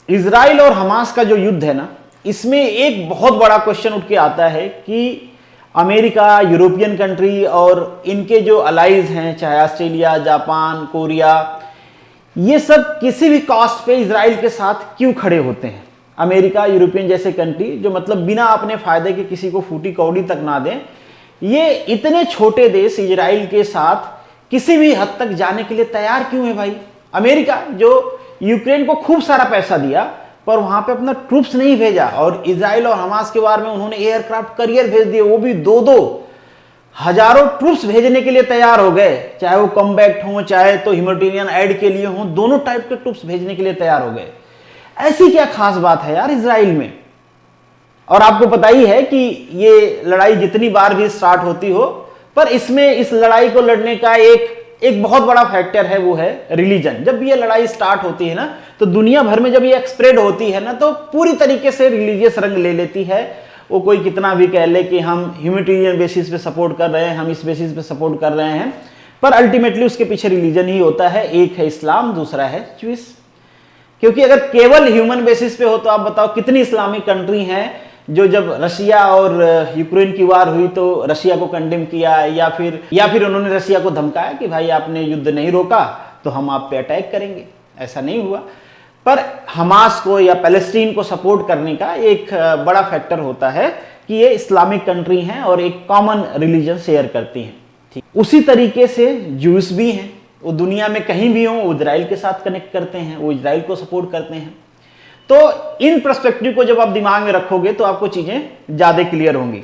Israel और Hamas का जो युद्ध है ना, इसमें एक बहुत बड़ा क्वेश्चन उठ के आता है कि अमेरिका, यूरोपियन कंट्री और इनके जो अलाइज हैं, चाहे ऑस्ट्रेलिया, जापान, कोरिया, ये सब किसी भी कॉस्ट पे इजराइल के साथ क्यों खड़े होते हैं। अमेरिका, यूरोपियन जैसे कंट्री जो मतलब बिना अपने फायदे के किसी को फूटी कौड़ी तक ना दें, ये इतने छोटे देश इजराइल के साथ किसी भी हद तक जाने के लिए तैयार क्यों है भाई। अमेरिका जो यूक्रेन को खूब सारा पैसा दिया पर वहां पे अपना ट्रूप्स नहीं भेजा, और इजराइल और हमास के बारे में उन्होंने एयरक्राफ्ट कैरियर भेज दिए, वो भी दो दो हजारों ट्रूप्स भेजने के लिए तैयार हो गए, चाहे वो कॉम्बैक्ट हो, चाहे तो ह्यूमैनिटेरियन एड के लिए हो, दोनों टाइप के ट्रूप्स भेजने के लिए तैयार हो गए। ऐसी क्या खास बात है यार इजराइल में। और आपको पता ही है कि ये लड़ाई जितनी बार भी स्टार्ट होती हो, पर इसमें इस लड़ाई को लड़ने का एक बहुत बड़ा फैक्टर है, वो है रिलीजन। जब ये लड़ाई स्टार्ट होती है ना, तो दुनिया भर में जब ये एक्सप्रेड होती है ना, तो पूरी तरीके से रिलीजियस रंग ले लेती है। वो कोई कितना भी कह ले कि हम ह्यूमैनिटेरियन बेसिस पे सपोर्ट कर रहे हैं, हम इस बेसिस पे सपोर्ट कर रहे हैं, पर अल्टीमेटली उसके पीछे रिलीजन ही होता है। एक है इस्लाम, दूसरा है ज्यूइश। क्योंकि अगर केवल ह्यूमन बेसिस पे हो तो आप बताओ कितनी इस्लामिक कंट्री हैं जो जब रशिया और यूक्रेन की वार हुई तो रशिया को कंडेम किया, या फिर उन्होंने रशिया को धमकाया कि भाई आपने युद्ध नहीं रोका तो हम आप पे अटैक करेंगे। ऐसा नहीं हुआ। पर हमास को या पैलेस्टीन को सपोर्ट करने का एक बड़ा फैक्टर होता है कि ये इस्लामिक कंट्री हैं और एक कॉमन रिलीजन शेयर करती हैं। ठीक, उसी तरीके से ज्यूस भी हैं, वो दुनिया में कहीं भी हो वो इजराइल के साथ कनेक्ट करते हैं, वो इजराइल को सपोर्ट करते हैं। तो इन पर्सपेक्टिव को जब आप दिमाग में रखोगे तो आपको चीजें ज्यादा क्लियर होंगी।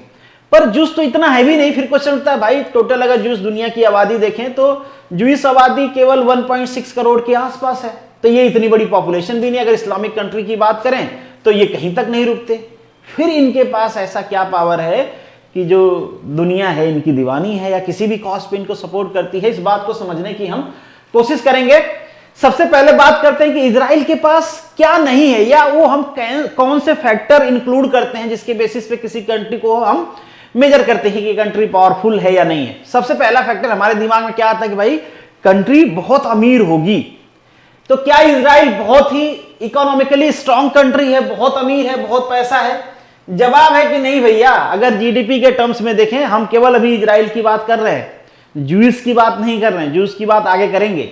पर जूस तो इतना हैवी नहीं। फिर क्वेश्चन उठता है भाई, टोटल अगर जूस दुनिया की आबादी देखें तो जूस आबादी केवल 1.6 करोड़ के आसपास है, तो ये इतनी बड़ी पॉपुलेशन भी नहीं। अगर इस्लामिक कंट्री की बात करें तो ये कहीं तक नहीं रुकते। फिर इनके पास ऐसा क्या पावर है कि जो दुनिया है इनकी दीवानी है या किसी भी कॉस्ट पे इनको सपोर्ट करती है। इस बात को समझने की हम कोशिश करेंगे। सबसे पहले बात करते हैं कि इजराइल के पास क्या नहीं है, या वो हम कौन से फैक्टर इंक्लूड करते हैं जिसके बेसिस पे किसी कंट्री को हम मेजर करते हैं कि कंट्री पावरफुल है या नहीं है। सबसे पहला फैक्टर हमारे दिमाग में क्या आता है कि भाई कंट्री बहुत अमीर होगी। तो क्या इजराइल बहुत ही इकोनॉमिकली स्ट्रांग कंट्री है, बहुत अमीर है, बहुत पैसा है? जवाब है कि नहीं भैया। अगर जीडीपी के टर्म्स में देखें, हम केवल अभी इजराइल की बात कर रहे हैं, ज्यूस की बात नहीं कर रहे हैं, ज्यूस की बात आगे करेंगे।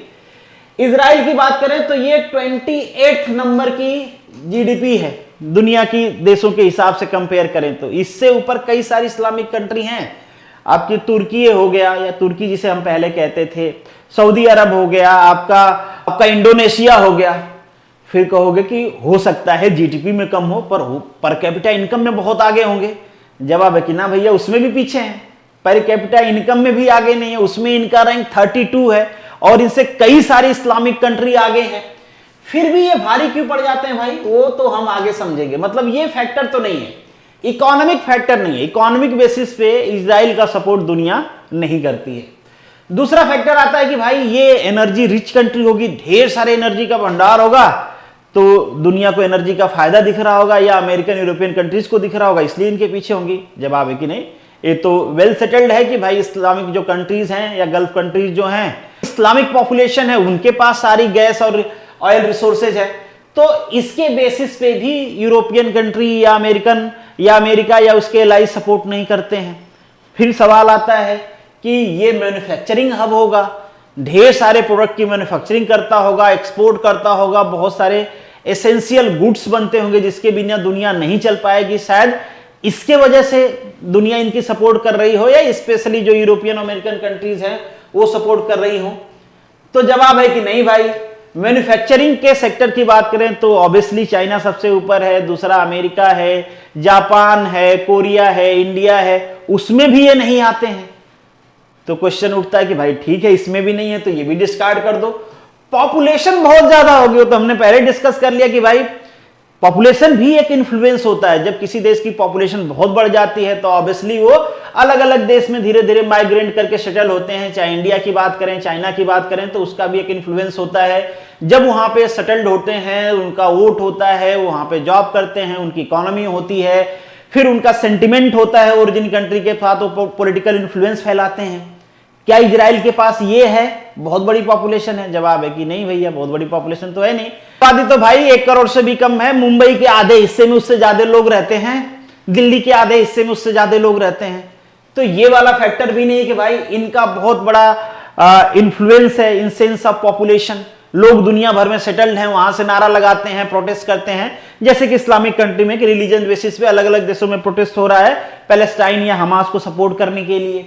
इजराइल की बात करें तो ये 28 नंबर की जीडीपी है दुनिया की देशों के हिसाब से कंपेयर करें तो। इससे ऊपर कई सारी इस्लामिक कंट्री हैं। आपकी तुर्की हो गया, या तुर्की जिसे हम पहले कहते थे, सऊदी अरब हो गया, आपका इंडोनेशिया हो गया। फिर कहोगे कि हो सकता है जीडीपी में कम हो पर कैपिटा इनकम में बहुत आगे होंगे। जवाब है कि ना भैया, उसमें भी पीछे हैं। पर कैपिटा इनकम में भी आगे नहीं है, उसमें इनका रैंक 32 है और इनसे कई सारी इस्लामिक कंट्री आगे हैं। फिर भी ये भारी क्यों पड़ जाते हैं भाई, वो तो हम आगे समझेंगे। मतलब ये फैक्टर तो नहीं है, इकोनॉमिक फैक्टर नहीं है। इकोनॉमिक बेसिस पे इजराइल का सपोर्ट दुनिया नहीं करती है। दूसरा फैक्टर आता है कि भाई ये एनर्जी रिच कंट्री होगी, ढेर सारे एनर्जी का भंडार होगा, तो दुनिया को एनर्जी का फायदा दिख रहा होगा, या अमेरिकन यूरोपियन कंट्रीज को दिख रहा होगा, इसलिए इनके पीछे होंगी। जवाब है कि नहीं, ये तो वेल सेटल्ड है कि भाई इस्लामिक जो कंट्रीज हैं या गल्फ कंट्रीज जो हैं, इस्लामिक पॉपुलेशन है, उनके पास सारी गैस और ऑयल रिसोर्सेज है। तो इसके बेसिस पे भी यूरोपियन कंट्री या अमेरिका या उसके एलाइज सपोर्ट नहीं करते हैं। फिर सवाल आता है कि ये मैन्युफैक्चरिंग हब होगा, ढेर सारे प्रोडक्ट की मैन्युफैक्चरिंग करता होगा, एक्सपोर्ट करता होगा, बहुत सारे एसेंशियल गुड्स बनते होंगे जिसके बिना दुनिया नहीं चल पाएगी। शायद इसके वजह से दुनिया इनकी सपोर्ट कर रही हो, या स्पेशली जो यूरोपियन अमेरिकन कंट्रीज हैं वो सपोर्ट कर रही हो। तो जवाब है कि नहीं भाई। मैन्युफैक्चरिंग के सेक्टर की बात करें तो ऑब्वियसली चाइना सबसे ऊपर है, दूसरा अमेरिका है, जापान है, कोरिया है, इंडिया है, उसमें भी ये नहीं आते हैं। तो क्वेश्चन उठता है कि भाई ठीक है, इसमें भी नहीं है तो ये भी डिस्कार्ड कर दो। पॉपुलेशन बहुत ज्यादा होगी, तो हमने पहले डिस्कस कर लिया कि भाई पॉपुलेशन भी एक इन्फ्लुएंस होता है। जब किसी देश की पॉपुलेशन बहुत बढ़ जाती है तो ऑब्वियसली वो अलग अलग देश में धीरे धीरे माइग्रेट करके सेटल होते हैं। चाहे इंडिया की बात करें, चाइना की बात करें, तो उसका भी एक इन्फ्लुएंस होता है। जब वहां पे सेटल्ड होते हैं, उनका वोट होता है, वहां पे जॉब करते हैं, उनकी इकोनॉमी होती है, फिर उनका सेंटिमेंट होता है ओरिजिन कंट्री के साथ, वो पॉलिटिकल इन्फ्लुएंस फैलाते हैं। क्या इजराइल के पास ये है, बहुत बड़ी पॉपुलेशन है? जवाब है कि नहीं भैया, बहुत बड़ी पॉपुलेशन तो है नहीं। आबादी तो भाई 1 करोड़ से भी कम है। मुंबई के आधे हिस्से में उससे ज्यादा लोग रहते हैं, दिल्ली के आधे हिस्से में उससे ज्यादा लोग रहते हैं। तो ये वाला फैक्टर भी नहीं है कि भाई इनका बहुत बड़ा इन्फ्लुएंस है इन सेंस ऑफ पॉपुलेशन। लोग दुनिया भर में सेटल्ड हैं, वहां से नारा लगाते हैं, प्रोटेस्ट करते हैं, जैसे कि इस्लामिक कंट्री में कि रिलीजन बेसिस पे अलग अलग देशों में प्रोटेस्ट हो रहा है पैलेस्टाइन या हमास को सपोर्ट करने के लिए।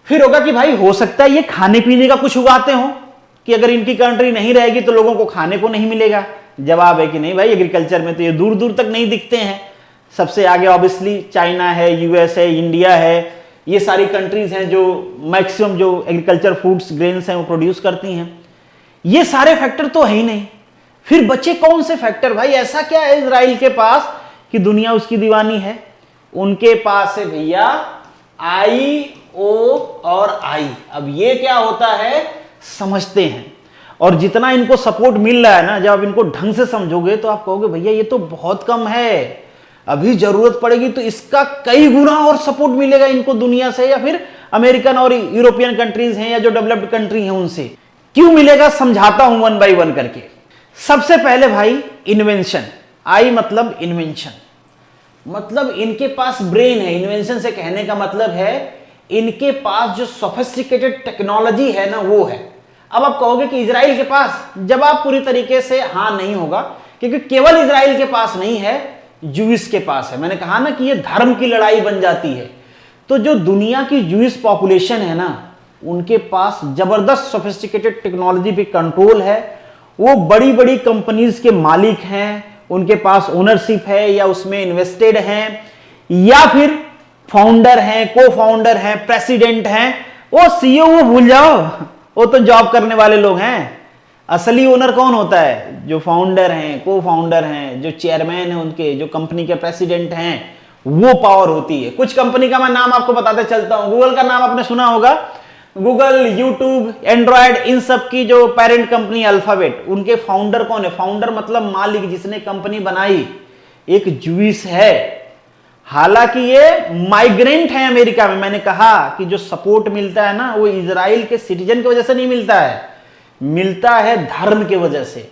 फिर होगा कि भाई हो सकता है ये खाने पीने का कुछ उगाते हो कि अगर इनकी कंट्री नहीं रहेगी तो लोगों को खाने को नहीं मिलेगा। जवाब है कि नहीं भाई, एग्रीकल्चर में तो ये दूर दूर तक नहीं दिखते हैं। सबसे आगे ऑब्वियसली चाइना है, यूएस है, इंडिया है, ये सारी कंट्रीज हैं जो मैक्सिमम जो एग्रीकल्चर फूड्स ग्रेन्स हैं वो प्रोड्यूस करती हैं। ये सारे फैक्टर तो है ही नहीं। फिर बचे कौन से फैक्टर भाई? ऐसा क्या है इजराइल के पास कि दुनिया उसकी दीवानी है? उनके पास है भैया आई, ओ और आई। अब ये क्या होता है समझते हैं, और जितना इनको सपोर्ट मिल रहा है ना, जब आप इनको ढंग से समझोगे तो आप कहोगे भैया ये तो बहुत कम है, अभी जरूरत पड़ेगी तो इसका कई गुना और सपोर्ट मिलेगा इनको दुनिया से, या फिर अमेरिकन और यूरोपियन कंट्रीज हैं या जो डेवलप्ड कंट्री हैं उनसे। क्यों मिलेगा समझाता हूं वन बाय वन करके। सबसे पहले भाई इन्वेंशन, आई मतलब इन्वेंशन, मतलब इनके पास ब्रेन है। इन्वेंशन से कहने का मतलब है इनके पास जो सोफिस्टिकेटेड टेक्नोलॉजी है ना वो है। अब आप कहोगे कि इजराइल के पास, जवाब पूरी तरीके से हाँ नहीं होगा, क्योंकि केवल इजराइल के पास नहीं है, जूइस के पास है। मैंने कहा ना कि ये धर्म की लड़ाई बन जाती है। तो जो दुनिया की जूइस पॉपुलेशन है ना, उनके पास जबरदस्त सोफिस्टिकेटेड टेक्नोलॉजी पे कंट्रोल है। वो बड़ी बड़ी कंपनीज के मालिक हैं, उनके पास ओनरशिप है या उसमें इन्वेस्टेड हैं, या फिर फाउंडर हैं, को फाउंडर हैं, प्रेसिडेंट हैं। वो सीईओ वो भूल जाओ, वो तो जॉब करने वाले लोग हैं। असली ओनर कौन होता है? जो फाउंडर हैं, को फाउंडर हैं, जो चेयरमैन हैं उनके, जो कंपनी के प्रेसिडेंट हैं, वो पावर होती है। कुछ कंपनी का मैं नाम आपको बताते चलता हूं। गूगल का नाम आपने सुना होगा, गूगल, यूट्यूब, एंड्रॉयड, इन सब की जो पेरेंट कंपनी अल्फाबेट, उनके फाउंडर कौन है? फाउंडर मतलब मालिक, जिसने कंपनी बनाई, एक जूइस है। हालांकि ये माइग्रेंट है अमेरिका में। मैंने कहा कि जो सपोर्ट मिलता है ना वो इजराइल के सिटीजन की वजह से नहीं मिलता है, मिलता है धर्म की वजह से।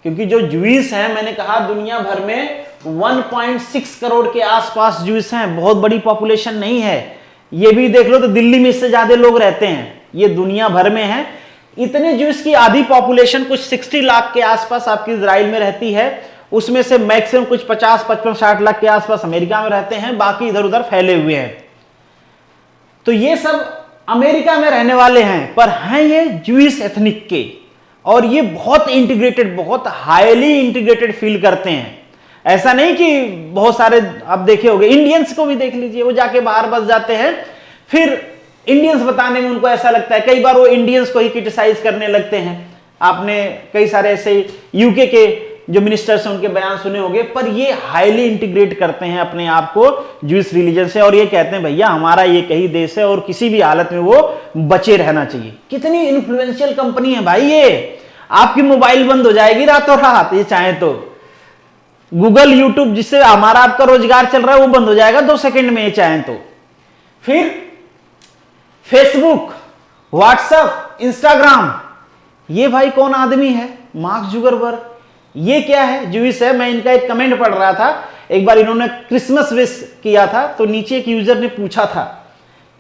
क्योंकि जो जूइस हैं, मैंने कहा दुनिया भर में 1.6 करोड़ के आसपास जूइस हैं, बहुत बड़ी पॉपुलेशन नहीं है। ये भी देख लो तो दिल्ली में इससे ज्यादा लोग रहते हैं, ये दुनिया भर में है। इतने जूइस की आधी पॉपुलेशन कुछ 60 लाख के आसपास आपकी इजराइल में रहती है। उसमें से मैक्सिमम कुछ 50, 55, 60 लाख के आसपास अमेरिका में रहते हैं, बाकी इधर उधर फैले हुए हैं। तो ये सब अमेरिका में रहने वाले हैं, पर हैं ये जूइस एथनिक के, और ये बहुत इंटीग्रेटेड, बहुत हाईली इंटीग्रेटेड फील करते हैं। ऐसा नहीं कि बहुत सारे आप देखे होंगे, इंडियंस को भी देख लीजिए, वो जाके बाहर बस जाते हैं, फिर इंडियंस बताने में उनको ऐसा लगता है, कई बार वो इंडियंस को ही क्रिटिसाइज करने लगते हैं। आपने कई सारे ऐसे यूके के जो मिनिस्टर्स हैं उनके बयान सुने होंगे, पर ये हाईली इंटीग्रेट करते हैं अपने आप को जूइश रिलीजन से, और ये कहते हैं भैया हमारा ये कहीं देश है और किसी भी हालत में वो बचे रहना चाहिए। कितनी इन्फ्लुएंशियल कंपनी है भाई ये। आपकी मोबाइल बंद हो जाएगी रातों रात, ये चाहे तो। गूगल, यूट्यूब, जिससे हमारा आपका रोजगार चल रहा है, वो बंद हो जाएगा 2 सेकंड में, ये चाहे तो। फिर फेसबुक, व्हाट्सएप, इंस्टाग्राम, ये भाई कौन आदमी है? Mark Zuckerberg. ये क्या है? जूइश है। मैं इनका एक कमेंट पढ़ रहा था, एक बार इन्होंने क्रिसमस विश किया था, तो नीचे एक यूजर ने पूछा था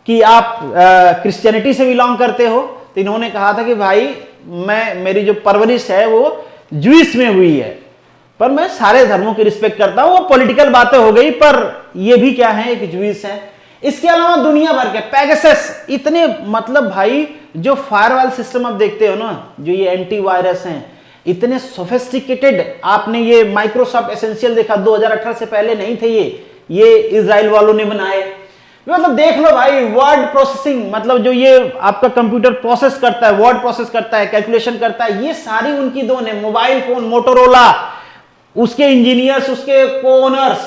कि आप क्रिश्चियनिटी से बिलोंग करते हो? तो इन्होंने कहा था कि भाई मेरी जो परवरिश है वो जूइश में हुई है, पर मैं सारे धर्मों की रिस्पेक्ट करता हूं। वो पॉलिटिकल बातें हो गई, पर ये भी क्या है, एक जूइश है। इसके अलावा दुनिया भर के पेगासस, इतने, मतलब भाई जो फायरवॉल सिस्टम आप देखते हो ना, जो ये एंटीवायरस हैं, इतने सोफिस्टिकेटेड। आपने ये माइक्रोसॉफ्ट एसेंशियल देखा, 2018 से पहले नहीं थे ये इजराइल वालों ने बनाए। मतलब देख लो भाई, वर्ड प्रोसेसिंग, मतलब जो ये आपका कंप्यूटर प्रोसेस करता है, वर्ड प्रोसेस करता है, कैलकुलेशन करता है, ये सारी उनकी दोन है। मोबाइल फोन मोटोरोला, उसके इंजीनियर्स, उसके कोनर्स,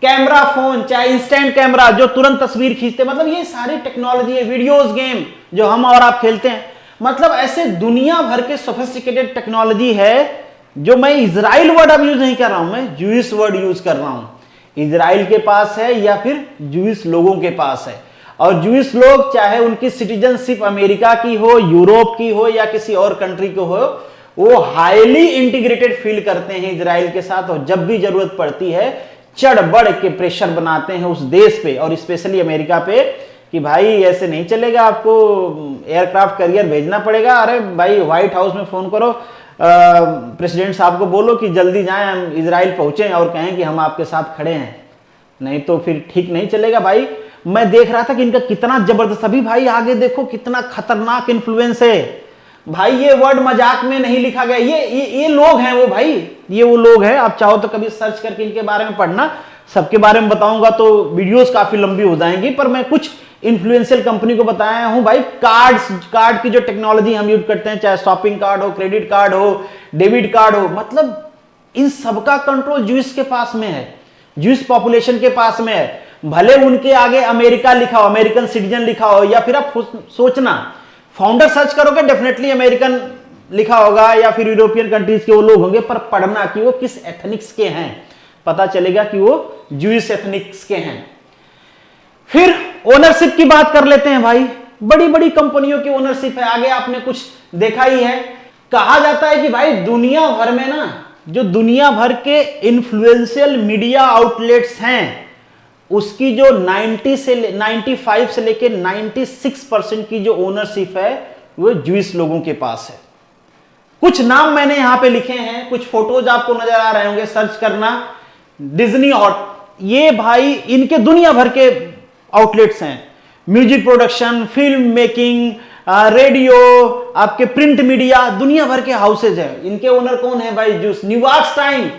कैमरा फोन, चाहे इंस्टेंट कैमरा जो तुरंत तस्वीर खींचते, मतलब ये सारी टेक्नोलॉजी है। वीडियोस गेम जो हम और आप खेलते हैं, मतलब ऐसे दुनिया भर के सोफिस्टिकेटेड टेक्नोलॉजी है। जो मैं इजराइल वर्ड अब यूज नहीं कर रहा हूं, मैं जूइश वर्ड यूज कर रहा हूं। इजराइल के पास है या फिर जूइश लोगों के पास है। और जूइश लोग चाहे उनकी सिटीजनशिप अमेरिका की हो, यूरोप की हो या किसी और कंट्री को हो, वो हाईली इंटीग्रेटेड फील करते हैं इजराइल के साथ, और जब भी जरूरत पड़ती है चढ़ बढ़ के प्रेशर बनाते हैं उस देश पे और स्पेशली अमेरिका पे कि भाई ऐसे नहीं चलेगा, आपको एयरक्राफ्ट कैरियर भेजना पड़ेगा। अरे भाई व्हाइट हाउस में फोन करो, प्रेसिडेंट साहब को बोलो कि जल्दी जाएं, हम इजराइल पहुंचे और कहें कि हम आपके साथ खड़े हैं, नहीं तो फिर ठीक नहीं चलेगा। भाई मैं देख रहा था कि इनका कितना जबरदस्त, अभी भाई आगे देखो कितना खतरनाक इन्फ्लुएंस है भाई। ये वर्ड मजाक में नहीं लिखा गया, ये लोग हैं वो भाई, ये वो लोग हैं। आप चाहो तो कभी सर्च करके इनके बारे में पढ़ना, सबके बारे में बताऊंगा तो वीडियोस काफी लंबी हो जाएंगी, पर मैं कुछ इन्फ्लुएंशियल कंपनी को बताया हूं भाई। कार्ड की जो टेक्नोलॉजी हम यूज करते हैं, चाहे शॉपिंग कार्ड हो, क्रेडिट कार्ड हो, डेबिट कार्ड हो, मतलब इन सबका कंट्रोल जूइश के पास में है, जूइश पॉपुलेशन के पास में है। भले उनके आगे अमेरिका लिखा हो, अमेरिकन सिटीजन लिखा हो, या फिर आप सोचना फाउंडर सर्च करोगे डेफिनेटली अमेरिकन लिखा होगा या फिर यूरोपियन कंट्रीज के वो लोग होंगे, पर पढ़ना कि वो किस एथनिक्स के हैं, पता चलेगा कि वो जूइश एथनिक्स के हैं। फिर ओनरशिप की बात कर लेते हैं भाई। बड़ी बड़ी कंपनियों की ओनरशिप है, आगे आपने कुछ देखा ही है। कहा जाता है कि भाई दुनिया भर में ना, जो दुनिया भर के इन्फ्लुएंशियल मीडिया आउटलेट्स हैं, उसकी जो 95 से लेके 96% की जो ओनरशिप है वो जूइश लोगों के पास है। कुछ नाम मैंने यहां पे लिखे हैं, कुछ फोटोज आपको नजर आ रहे होंगे, सर्च करना। डिज्नी हॉट, ये भाई इनके दुनिया भर के आउटलेट्स हैं, music production, film making, radio, आपके प्रिंट मीडिया, दुनिया भर के हाउसेज हैं। इनके ओनर कौन है भाई? जूस। न्यूयॉर्क टाइम्स,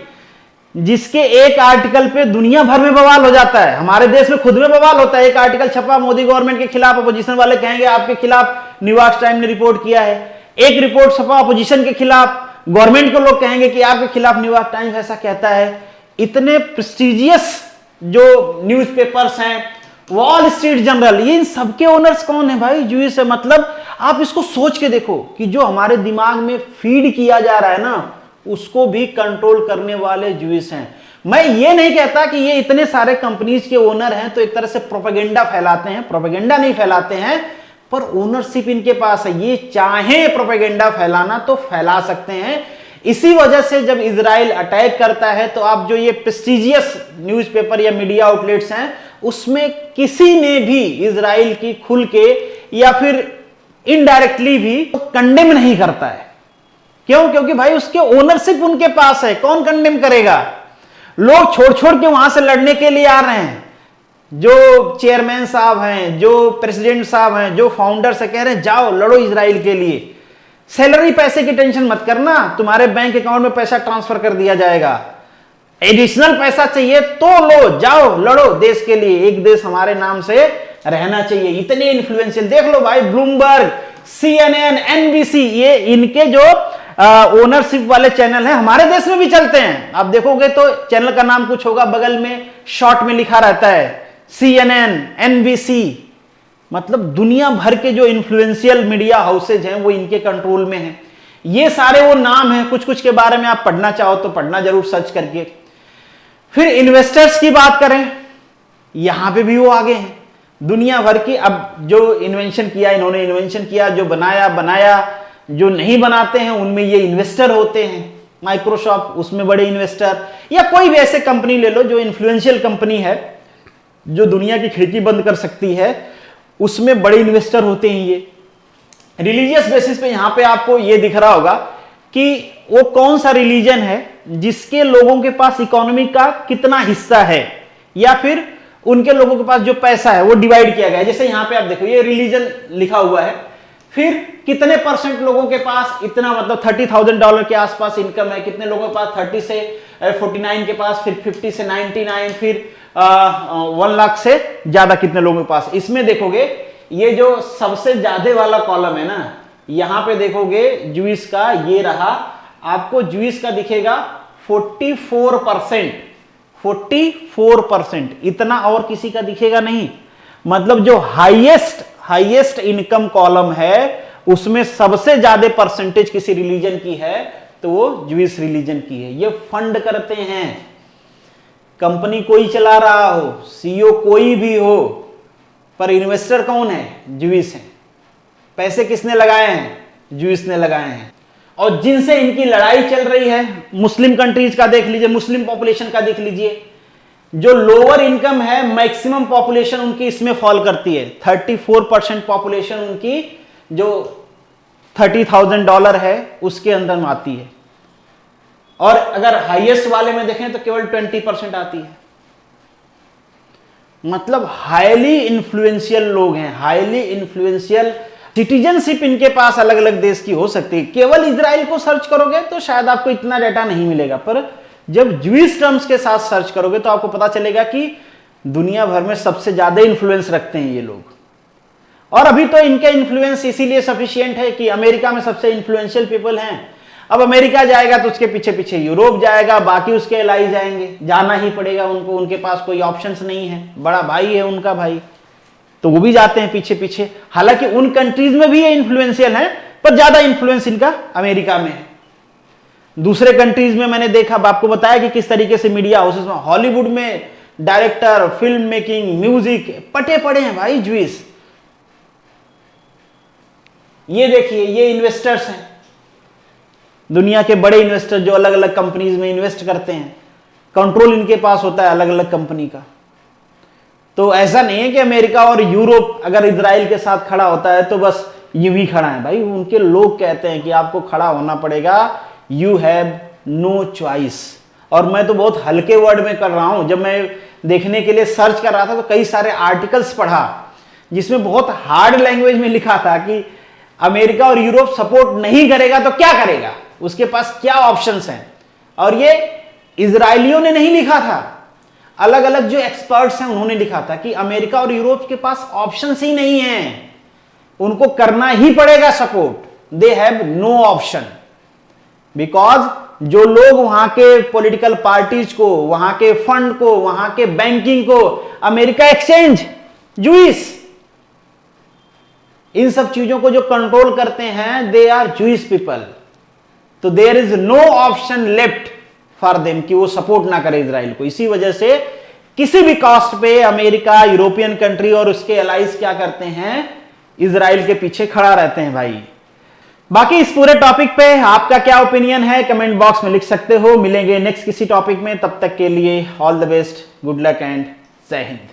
जिसके एक आर्टिकल पे दुनिया भर में बवाल हो जाता है, हमारे देश में खुद में बवाल होता है। एक आर्टिकल छपा मोदी गवर्नमेंट के खिलाफ, अपोजिशन वाले कहेंगे आपके खिलाफ न्यूयॉर्क टाइम्स ने रिपोर्ट किया है। एक रिपोर्ट छपा अपोजिशन के खिलाफ, गवर्नमेंट को लोग कहेंगे कि आपके खिलाफ न्यूयॉर्क टाइम्स ऐसा कहता है। इतने प्रेस्टिजियस जो न्यूज़पेपर्स हैं, वॉल स्ट्रीट जर्नल, ये इन सबके ओनर्स कौन है भाई? जूइश है। मतलब आप इसको सोच के देखो कि जो हमारे दिमाग में फीड किया जा रहा है ना, उसको भी कंट्रोल करने वाले जूइश हैं। मैं ये नहीं कहता कि ये इतने सारे कंपनीज के ओनर हैं तो एक तरह से प्रोपेगेंडा फैलाते हैं, प्रोपेगेंडा नहीं फैलाते हैं, पर ओनरशिप इनके पास है। ये चाहे प्रोपेगेंडा फैलाना तो फैला सकते हैं। इसी वजह से जब इजराइल अटैक करता है तो आप जो ये प्रेस्टिजियस न्यूज़पेपर या मीडिया आउटलेट्स हैं, उसमें किसी ने भी इजराइल की खुल के या फिर इनडायरेक्टली भी कंडेम नहीं करता है। क्यों? क्योंकि भाई उसके ओनरशिप उनके पास है, कौन कंडेम करेगा? लोग छोड़ छोड़ के वहां से लड़ने के लिए आ रहे हैं। जो चेयरमैन साहब हैं, जो प्रेसिडेंट साहब हैं, जो फाउंडर्स है, कह रहे हैं जाओ लड़ो इजराइल के लिए। सैलरी पैसे की टेंशन मत करना, तुम्हारे बैंक अकाउंट में पैसा ट्रांसफर कर दिया जाएगा। एडिशनल पैसा चाहिए तो लो, जाओ लड़ो देश के लिए, एक देश हमारे नाम से रहना चाहिए। इतने इन्फ्लुएंशियल देख लो भाई, ब्लूमबर्ग, CNN, NBC, ये इनके जो ओनरशिप वाले चैनल हैं हमारे देश में भी चलते हैं। आप देखोगे तो चैनल का नाम कुछ होगा, बगल में शॉर्ट में लिखा रहता है CNN, NBC। मतलब दुनिया भर के जो इन्फ्लुएंशियल मीडिया हाउसेज हैं वो इनके कंट्रोल में हैं। ये सारे वो नाम हैं, कुछ कुछ के बारे में आप पढ़ना चाहो तो पढ़ना जरूर सर्च करके। फिर इन्वेस्टर्स की बात करें, यहां पे भी वो आगे हैं दुनिया भर की। अब जो इन्वेंशन किया इन्होंने, इन्वेंशन किया, जो बनाया, जो नहीं बनाते हैं उनमें ये इन्वेस्टर होते हैं। माइक्रोसॉफ्ट, उसमें बड़े इन्वेस्टर, या कोई भी ऐसे कंपनी ले लो जो इन्फ्लुएंशियल कंपनी है, जो दुनिया की खिड़की बंद कर सकती है, उसमें बड़े इन्वेस्टर होते हैं ये। रिलीजियस बेसिस पे यहां पे आपको ये दिख रहा होगा कि वो कौन सा रिलीजन है जिसके लोगों के पास इकोनॉमी का कितना हिस्सा है, या फिर उनके लोगों के पास जो पैसा है वो डिवाइड किया गया है। जैसे यहां पे आप देखो ये रिलीजन लिखा हुआ है, फिर कितने % लोगों के पास इतना, मतलब $30,000 के आसपास इनकम है, कितने लोगों के पास 30 से 49 के पास, फिर 50 से 99, फिर 1 लाख से ज्यादा कितने लोगों के पास। इसमें देखोगे ये जो सबसे ज्यादा वाला कॉलम है ना, यहां पे देखोगे जूइश का, ये रहा, आपको जूइश का दिखेगा 44%, 44%, इतना और किसी का दिखेगा नहीं। मतलब जो हाईएस्ट इनकम कॉलम है उसमें सबसे ज्यादा परसेंटेज किसी रिलीजन की है तो वो जूइश रिलीजन की है। ये फंड करते हैं, कंपनी कोई चला रहा हो, CEO कोई भी हो, पर इन्वेस्टर कौन है? ज्यूइश हैं। पैसे किसने लगाए हैं? ज्यूइश ने लगाए हैं। और जिनसे इनकी लड़ाई चल रही है, मुस्लिम कंट्रीज का देख लीजिए, मुस्लिम पॉपुलेशन का देख लीजिए, जो लोअर इनकम है मैक्सिमम पॉपुलेशन उनकी इसमें फॉल करती है। 34% पॉपुलेशन उनकी जो $30,000 है उसके अंदर में आती है, और अगर हाईएस्ट वाले में देखें तो केवल 20% आती है। मतलब हाईली इन्फ्लुएंशियल लोग हैं, हाईली इन्फ्लुएंशियल। सिटीजनशिप इनके पास अलग अलग देश की हो सकती है। केवल इजराइल को सर्च करोगे तो शायद आपको इतना डाटा नहीं मिलेगा, पर जब ज्यूइश टर्म्स के साथ सर्च करोगे तो आपको पता चलेगा कि दुनिया भर में सबसे ज्यादा इन्फ्लुएंस रखते हैं ये लोग। और अभी तो इनके इन्फ्लुएंस इसीलिए सफिशिएंट है कि अमेरिका में सबसे इन्फ्लुएंशियल पीपल हैं। अब अमेरिका जाएगा तो उसके पीछे पीछे यूरोप जाएगा, बाकी उसके एलाई जाएंगे, जाना ही पड़ेगा उनको, उनके पास कोई ऑप्शंस नहीं है। बड़ा भाई है उनका भाई, तो वो भी जाते हैं पीछे पीछे। हालांकि उन कंट्रीज में भी ये इन्फ्लुएंशियल है, पर ज्यादा इन्फ्लुएंस इनका अमेरिका में है। दूसरे कंट्रीज में मैंने देखा, आपको बताया कि किस तरीके से मीडिया हाउसेस में, हॉलीवुड में डायरेक्टर, फिल्म मेकिंग, म्यूजिक पटे पड़े हैं भाई ज्यूइश। ये देखिए, ये इन्वेस्टर्स हैं, दुनिया के बड़े इन्वेस्टर जो अलग अलग कंपनीज में इन्वेस्ट करते हैं। कंट्रोल इनके पास होता है अलग अलग कंपनी का। तो ऐसा नहीं है कि अमेरिका और यूरोप अगर इजराइल के साथ खड़ा होता है तो बस यूं ही खड़ा है भाई। उनके लोग कहते हैं कि आपको खड़ा होना पड़ेगा, यू हैव नो चॉइस। और मैं तो बहुत हल्के वर्ड में कर रहा हूं। जब मैं देखने के लिए सर्च कर रहा था तो कई सारे आर्टिकल्स पढ़ा जिसमें बहुत हार्ड लैंग्वेज में लिखा था कि अमेरिका और यूरोप सपोर्ट नहीं करेगा तो क्या करेगा, उसके पास क्या ऑप्शंस हैं। और ये इजरायलियों ने नहीं लिखा था, अलग अलग जो एक्सपर्ट्स हैं उन्होंने लिखा था कि अमेरिका और यूरोप के पास ऑप्शंस ही नहीं है, उनको करना ही पड़ेगा support. They have no option, because जो लोग वहां के पॉलिटिकल पार्टीज को, वहां के फंड को, वहां के बैंकिंग को, अमेरिका एक्सचेंज, ज्यूइश, इन सब चीजों को जो कंट्रोल करते हैं, दे आर ज्यूइश पीपल। तो there is no option left for them कि वो सपोर्ट ना करे इजराइल को। इसी वजह से किसी भी कॉस्ट पे अमेरिका, यूरोपियन कंट्री और उसके एलाइज क्या करते हैं, इजराइल के पीछे खड़ा रहते हैं भाई। बाकी इस पूरे टॉपिक पे आपका क्या ओपिनियन है कमेंट बॉक्स में लिख सकते हो। मिलेंगे नेक्स्ट किसी टॉपिक में, तब तक के लिए all the best, good luck and जय हिंद।